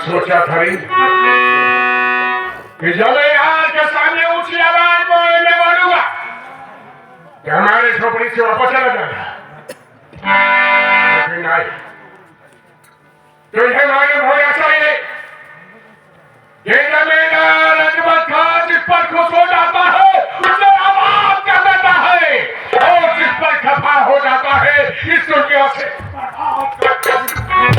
सोचा था कि जब यहाँ के सामने ऊंची आवाज में बोलूंगा कि हमारे झोपड़ी से वापस चला जाएगा, लेकिन नहीं, तुझे मालूम होना चाहिए ये जमींदार अजमल खान जिस पर खुश हो जाता है उसे आबाद कर देता है, और जिस पर खफा हो जाता है इस दुनिया से बर्बाद कर देता है।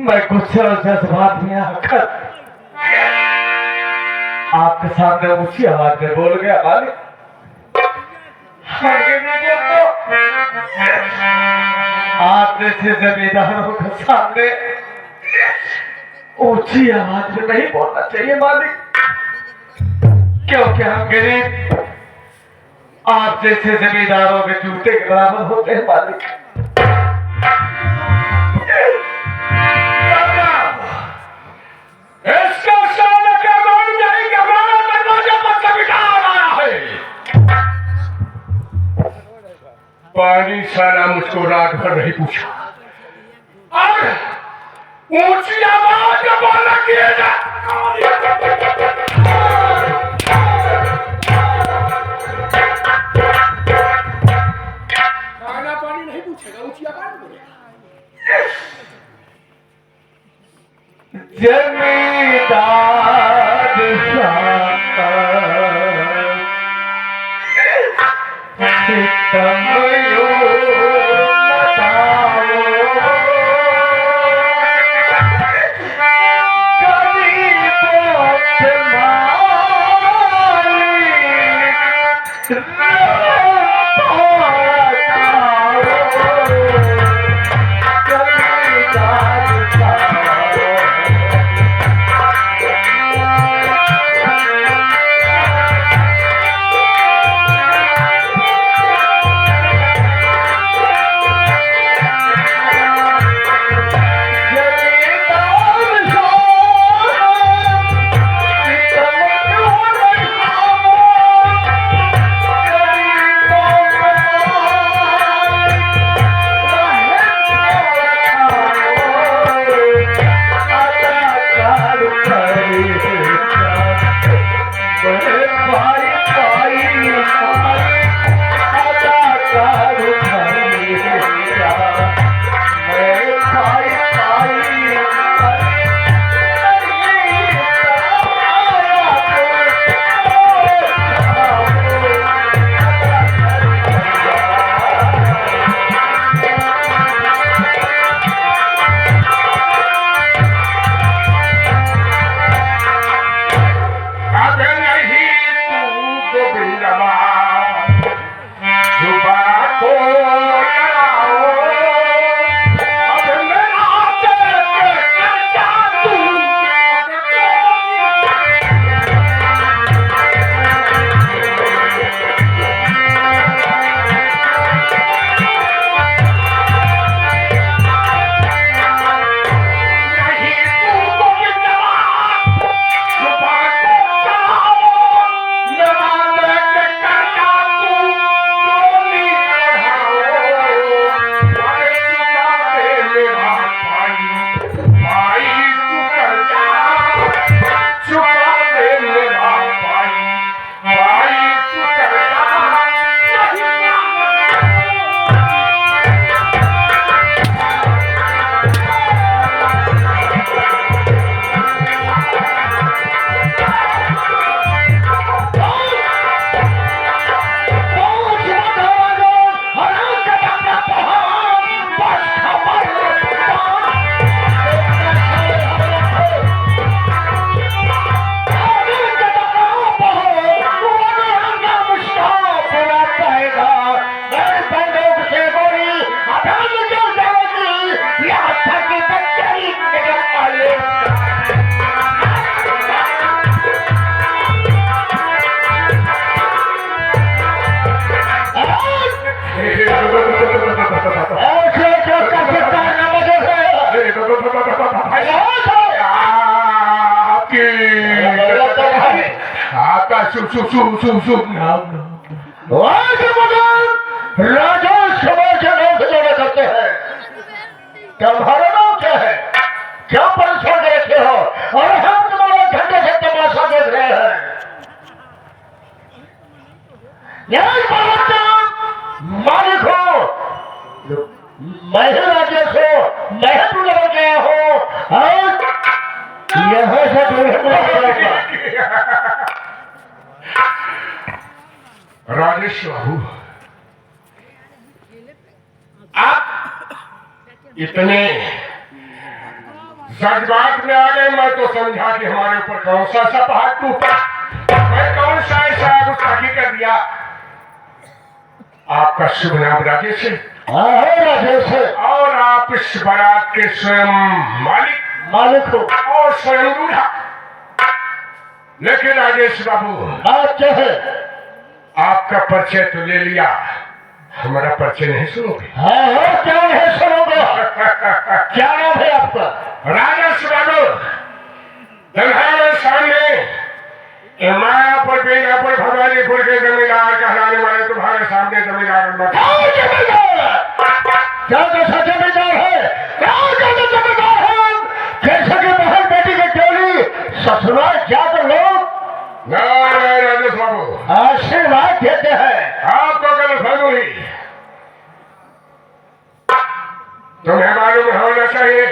मैं गुस्से और जज्बात में आकर आपके सामने ऊंची आवाज में बोल गया मालिक, आप जैसे जमींदारों के सामने ऊंची आवाज में नहीं बोलना चाहिए मालिक, क्योंकि हम गरीब आप जैसे जमींदारों के जूते के बराबर होते हैं मालिक। पानी सारा मुझको रात भर नहीं पूछा और ऊंची आवाज में बोलना किया जा। खाना पानी नहीं पूछेगा, ऊंची आवाज में बोलेगा। जमींदार राजेश कुमार के नाम से जोड़े करते हैं। तुम्हारा नाम क्या है? क्या परिचय देते हो? और हम तुम्हारे घंटे से तमाशा देख रहे हैं। मालिक हो, मैं ही राजेश हूँ, मैं ही तुझे बन गया हूँ और यहाँ से राजेश बाबू, आप इतने जज्बात में आ गए, मैं तो समझा कि हमारे ऊपर कौन सा पहाड़ टूटा, मैं कौन सा ऐसा गुस्ताखी कर दिया। आपका शुभ नाम राजेश है? राजेश है। और आप इस बारात के स्वयं मालिक हो और स्वयं दूल्हा। लेकिन राजेश बाबू, बात क्या है? आपका परिचय तो ले लिया, हमारा परिचय नहीं सुनोगे? हाँ, क्या नहीं सुनोगे? क्या नाम है आपका? राजेश बाबू, तुम्हारे सामने मायापुर बीनापुर भवानीपुर के जमींदार कहलाने वाले तुम्हारे सामने जमींदार क्या कैसा जमींदार है? जमींदार है जैसे कि बहन बेटी की टोली ससुराल जाकर लोग राजेश बाबू आशीर्वाद देते हैं। आपको गलतफहमी हुई, तुम्हें मालूम होना चाहिए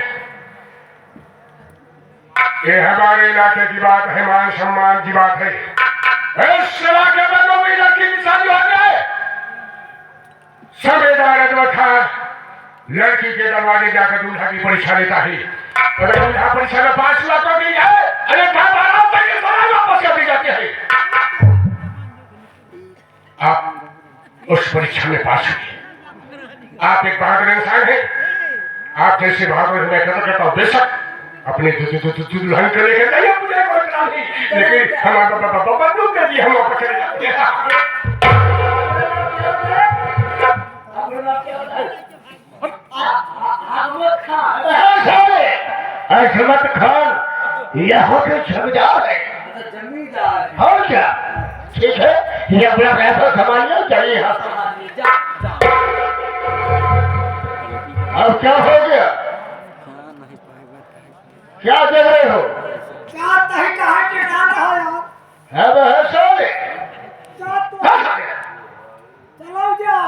ये हमारे इलाके की बात है, मान सम्मान की बात है। इस इलाके में कोई इलाके की शादी हो जाए, सूबेदार अजमत खान लड़की के दरवाजे जाकर दूल्हा की परीक्षा लेता है। अगर दूल्हा परीक्षा में 5 लाख हो गई है, अन्यथा 12 तक के सवाल वापस कर दी जाती है। आप उस परीक्षा में पास हुए, आप एक बहादुर इंसान हैं। आप जैसे बहादुर मैं कदर करता हूँ, बेशक अपने दुल्हन को लेकर जाइए, मुझे कोई इतराज नहीं, लेकिन हमारा बंदूक दे दिए, हम वापस चले जाते हैं। अहमद खान यहाँ के जमींदार है। और क्या? ठीक है, ये अपना पैसा संभालिए, चलिए यहाँ से। अब क्या हो गया? क्या देख रहे हो? क्या तही कहा के डाल रहा है? है वह साले? चलो जा।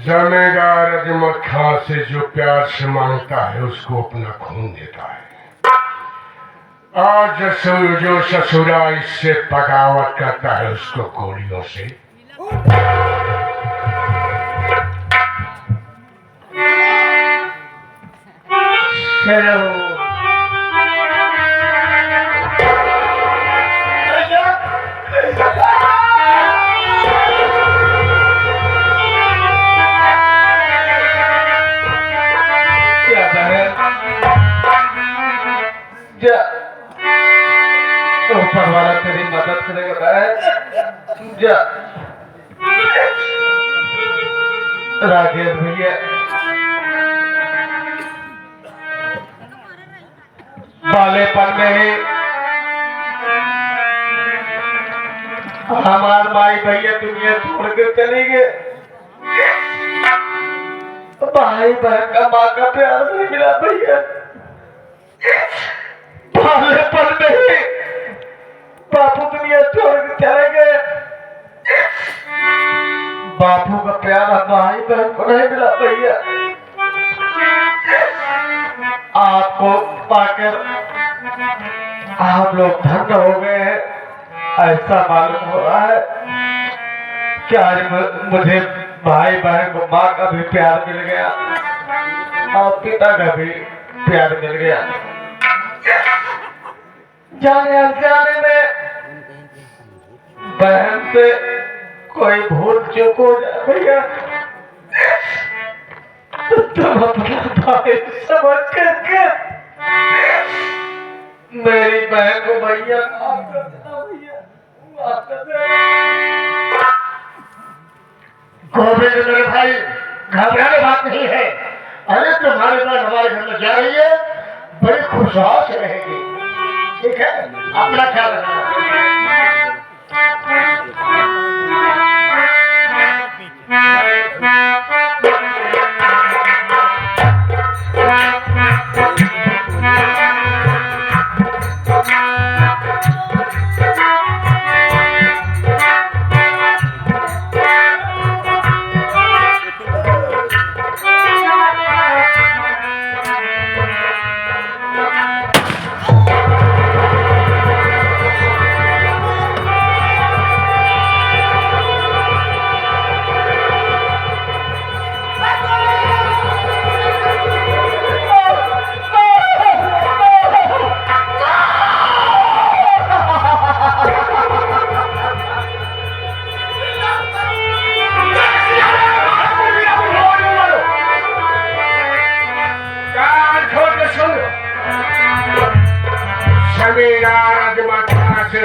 जमींदार अजमत खान से जो प्यार से मांगता है उसको अपना खून देता है, और जो ससुरा इससे बगावत करता है उसको गोलियों से। चलो ऊपर वाला तेरी मदद करेगा। जा राजेश भैया, बालेपन में ही हमारे भाई भैया दुनिया छोड़ के चले गए। भाई बहन का माँ का प्यार नहीं मिला भैया। बालेपन में ही बापू दुनिया छोड़ के चले गए। बापू का प्यार भाई बहन को नहीं मिला भैया। आपको पाकर आप लोग धन्य हो गए हैं, ऐसा मालूम हो रहा है कि आज मुझे भाई बहन को माँ का भी प्यार मिल गया और पिता का भी प्यार मिल गया। जाने अनजाने में बहन से कोई भूल चूक हो जाए भैया, तुम अपना भाई समझ करके मेरी बहन को भैया माफ कर देना भैया, माफ कर देना। गोविंद मेरे भाई, घबराने बात नहीं है। अरे तुम्हारी बहन हमारे घर में जा रही है, बड़ी खुशहाल से रहेगी, ठीक है? अपना ख्याल रखना।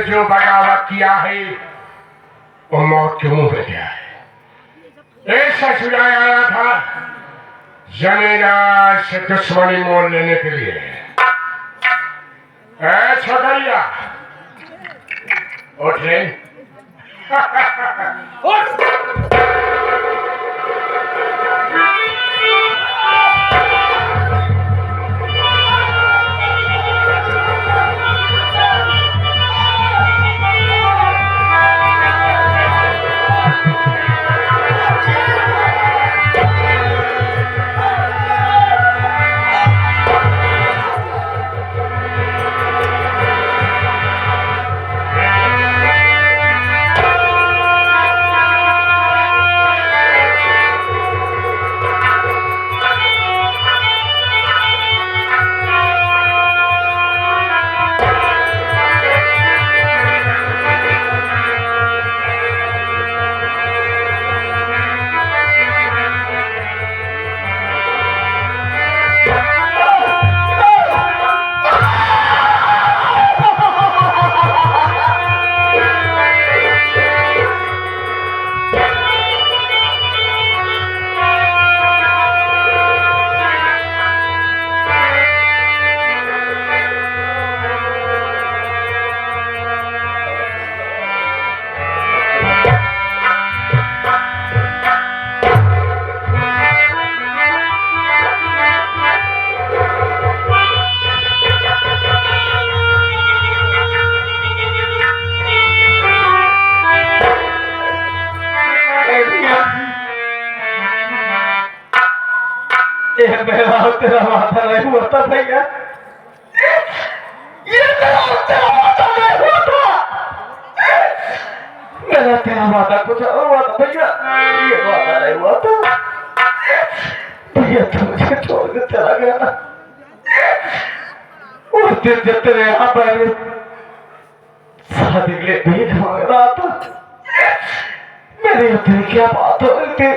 ने जो बगावत किया है वो मौत के मुंह पे गया है। ऐसा सुनाया आया था जमींदार से दुश्मनी मोल लेने के लिए। छोकरिया उठ ले। उठ। ये मेरा और तेरा वादा नहीं हुआ था भैया। ये मेरा और तेरा वादा नहीं हुआ था। मेरा तेरा वादा कुछ और हुआ था भैया। ये वादा नहीं हुआ था भैया। तू मुझे छोड़ के चला गया ना। उस दिन जब तेरे यहाँ पर शादी के लिए भीख मांग रहा था, मेरी और तेरी क्या बात हो रही थी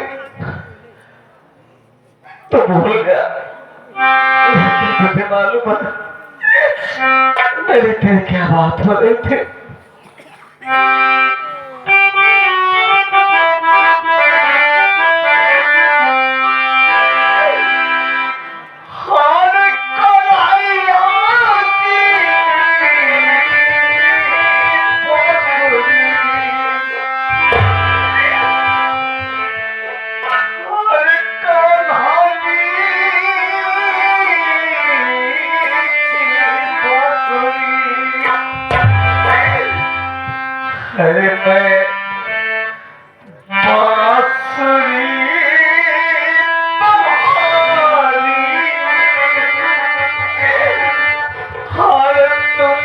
तो भूल गया। तुझे मालूम है मेरी तेरी क्या बात हो रही थी? अरे मैं बांसुरी तुम्हारी हर तुम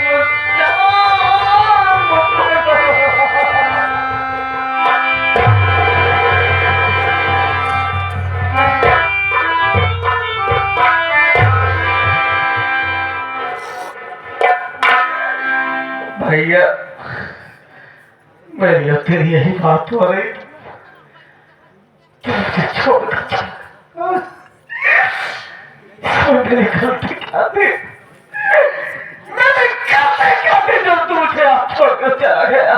भैया मेरी और तेरी यही बात हो रही। मुझे छोड़कर चला। मेरी गलती क्या थी? मेरी गलती क्या थी जो तू मुझे आप छोड़कर चला गया?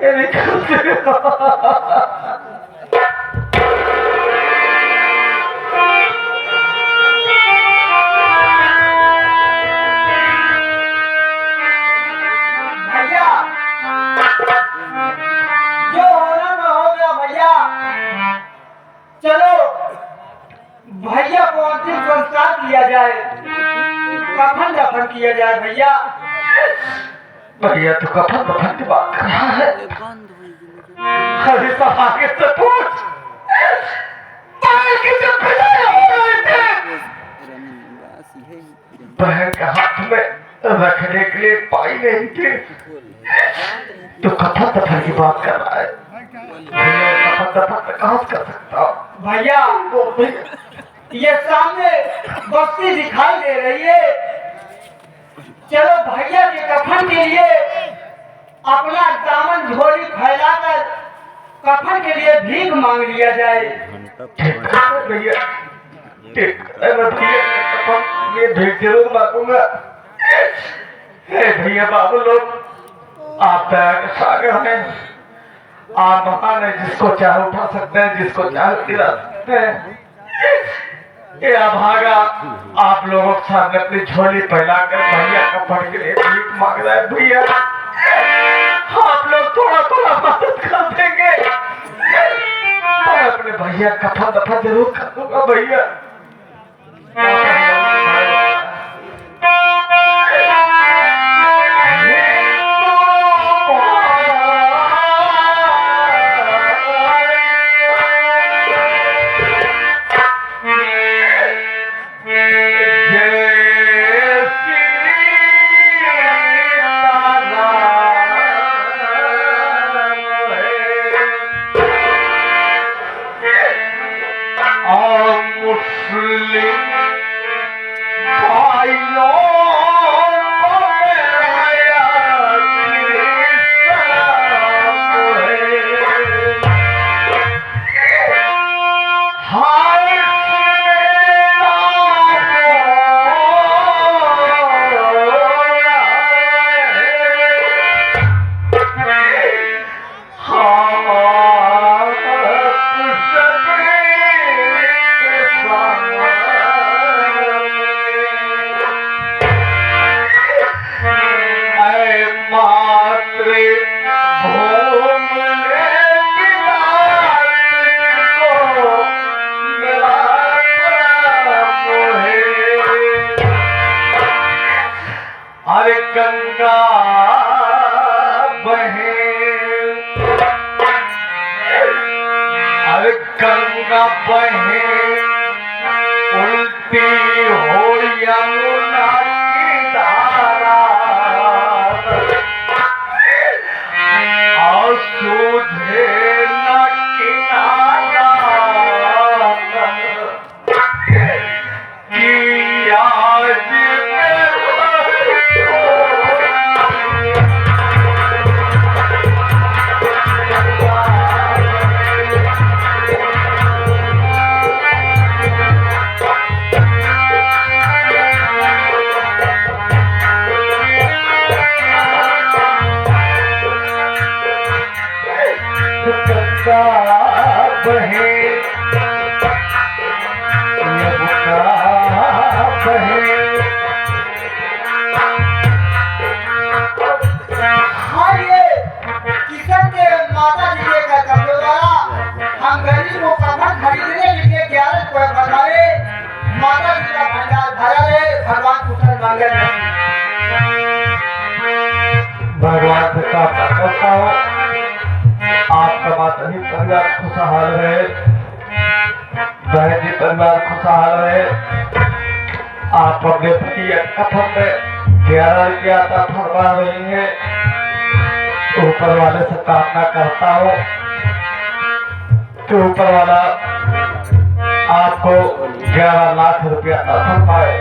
मेरी गलती भैया को अंतिम संस्कार किया जाए, कफन दफन किया जाए। भैया भैया तू कफन दफन की बात कर रहा है? अरे सब आगे से पूछ। बहन के हाथ में रखने के लिए पाई नहीं थी, तो कफन दफन की बात कर रहा है? कफन दफन कहाँ से कर सकता हूँ? भैया ये सामने बस्ती दिखाई दे रही है, चलो भैया के कफन के लिए अपना दामन झोली फैलाकर कफन के लिए भीख मांग लिया जाए। भैया ठीक है, मैं भैया कफन ये भीख जरूर मांगूंगा, हे भैया बाबू लोग, आप दया के सागर हैं, आप महान है, जिसको चाहे उठा सकते हैं, जिसको चाहे गिरा सकते हैं। ये अभागा आप लोगों के सामने अपनी झोली फैलाकर भैया कपड़ के लिए भीख मांग रहा है। भैया आप लोग थोड़ा थोड़ा मदद कर देंगे, मैं अपने भैया कफन दफा जरूर कर दूंगा। भैया गंगा बहे, अरे गंगा बहे उल्टी हो यमुना की धारा, और सूझे न किनारा कि आज बहे यमुना बहे। हाँ, ये किशन के माता जी के कर्तव्य द्वारा हम गरीब को कफन खरीदने के लिए 11 रुपए बनाए। माता जी का भंडार भरा रहे, भगवान कुशल मंगल रहे। भगवान से प्रार्थना करता हूँ आपका माता ही परिवार खुशहाल रहे, बहन जी परिवार खुशहाल रहे। आप अपने भैया कफन में 11 रुपया आता फरमा रही है। ऊपर वाले से कामना करता हूँ कि ऊपर वाला आपको 11 लाख रुपया फरमाए।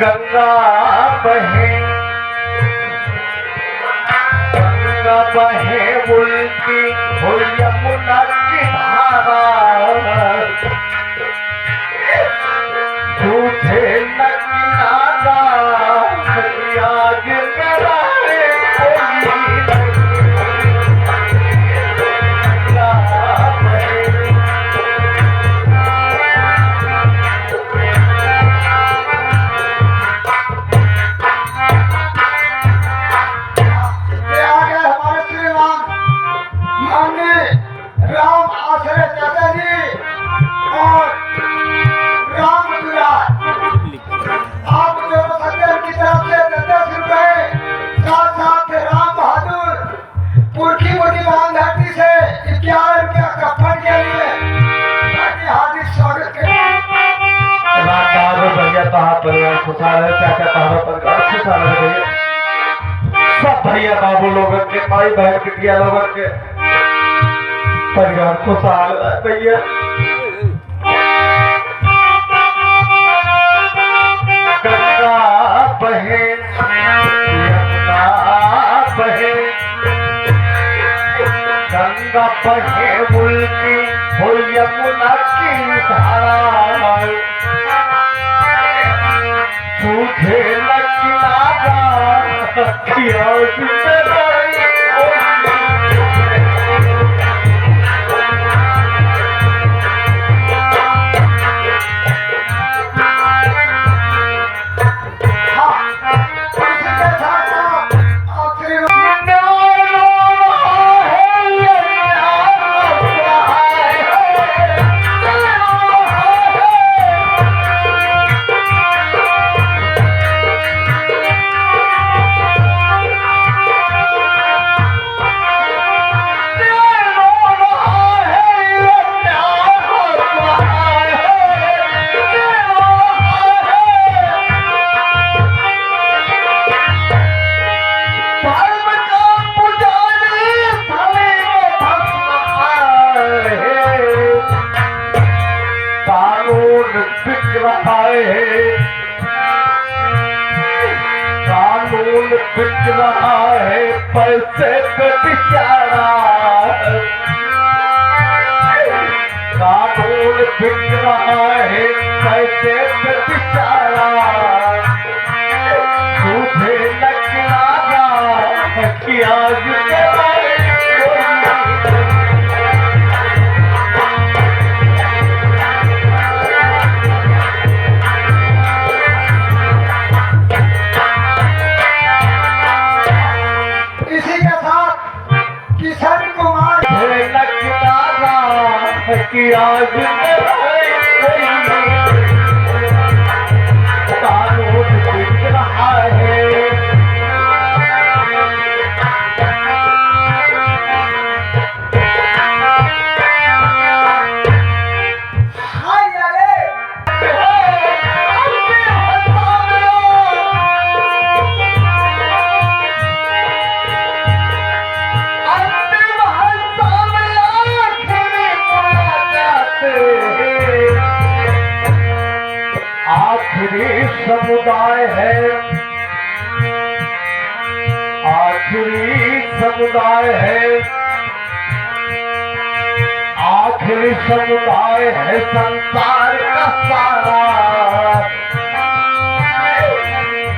गंगा बहे, गंगा बहे उल्टी हो यमुना की धारा, झूठे न किनारा आज मेरा राम आश्रय चाचा जी और राम दुलार, आप दोनों सज्जन की तरफ से 10 रुपए, साथ साथ राम बहादुर पुरखी मोटी मान धरती से 11 रुपया कफन के लिए हार्दिक स्वागत करें। भैया कहा परिवार खुशहाल है, चाचा कहा परिवार खुशहाल है। भैया सब भैया बाबू लोगों के, भाई बहन बिटिया लोगों के परिवार खुशहाल है। भैया गंगा बहे यमुना बहे, गंगा बहे उल्टी हो यमुना की धारा, तुझे लगना किया कानून बिक रहा है पैसे पे बेचारा कानून बिक रहा है पैसे पे बेचारा तुझे लगना कि आज कि आज कानून बिक रहा है आखिरी समुदाय है आखिरी समुदाय है आखिरी समुदाय है संसार का सारा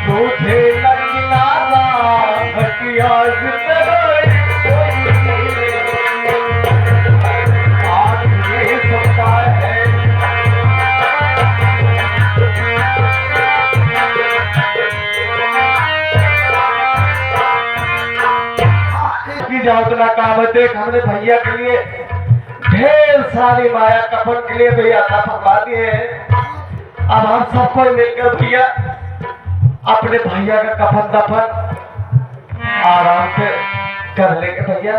तुझे लगना कि आज आखिरी समुदाय है जाओ तो ना काम है। देख हमने भैया के लिए ढेर सारी माया कफन के लिए भैया था फरमा दिए हैं। अब हम सबको मिलकर भैया अपने भैया का कफन दफन आराम से कर लेंगे भैया।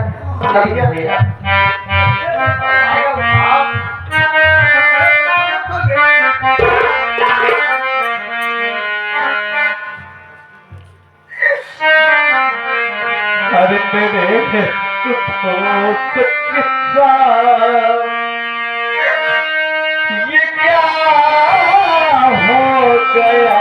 भैया अरे मेरे दोस्त किस्सा ये क्या हो गया